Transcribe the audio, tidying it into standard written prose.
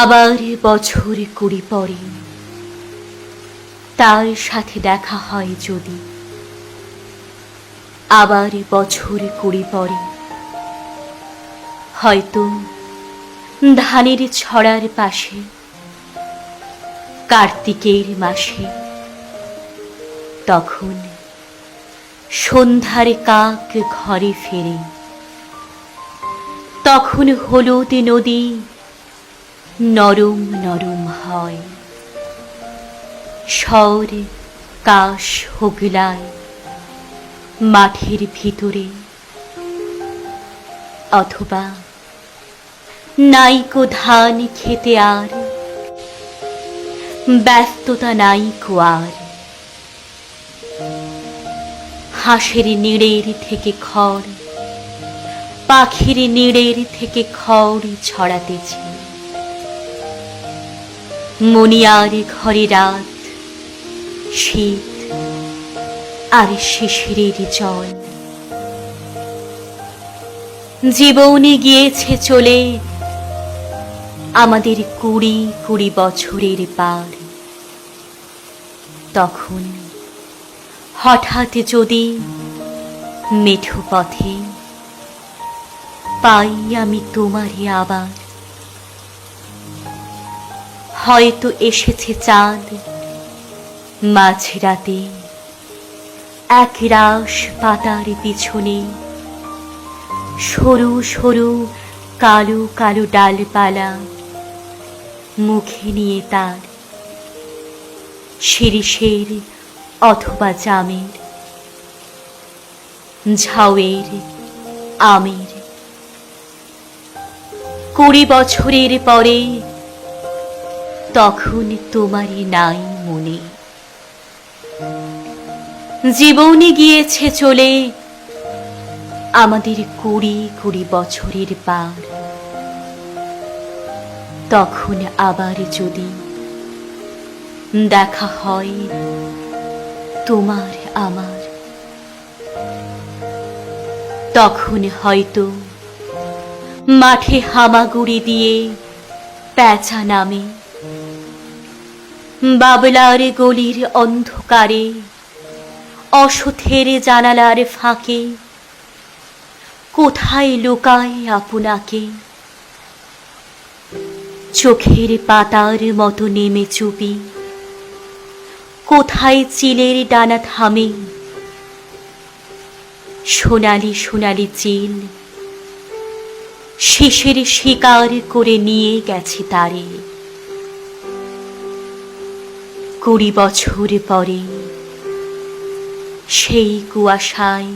আবার বছর 20 পরে তার সাথে দেখা হয় যদি, আবার বছর 20 পরে হয়তো ধানের ছড়ার পাশে কার্তিকের মাসে, তখন সন্ধ্যার কাক ঘরে ফেরে, তখন হলুদ নদী নরম নরম হয়, শর কাশ হোগলায় মাঠের ভিতরে, অথবা নাইকো ধান খেতে আর ব্যস্ততা নাইকো আর, হাঁসের নিড়ের থেকে খড়, পাখির নিড়ের থেকে খড় ছড়াতেছে, মনিয়ার ঘরে রাত, শীত আর শিশিরের জল। জীবনে গিয়েছে চলে আমাদের 20 বছরের পার, তখন হঠাৎ যদি মেঠো পথে পাই আমি তোমারে আবার, হয়তো এসেছে চাঁদ মাঝরাতে এক রাশ পাতার পিছনে, সরু সরু কালো কালো ডালপালা মুখে নিয়ে তার, শিরিষের অথবা জামের, ঝাউয়ের, আমের। 20 বছরের পরে তখন তোমারই নাই মনে, জীবনে গিয়েছে চলে আমাদের 20 বছরের পার, তখন আবার যদি দেখা হয় তোমার আমার, তখন হয়তো মাঠে হামাগুড়ি দিয়ে পেঁচা নামে, বাবলার গলির অন্ধকারে অসথের জানালার ফাঁকে কোথায় লুকায় আপনাকে, চোখের পাতার মতো নেমে চুপি কোথায় চিলের ডানা থামে, সোনালি সোনালি চিল শিশির শিকার করে নিয়ে গেছে তারে। 20 বছর পরে সেই কুয়াশায়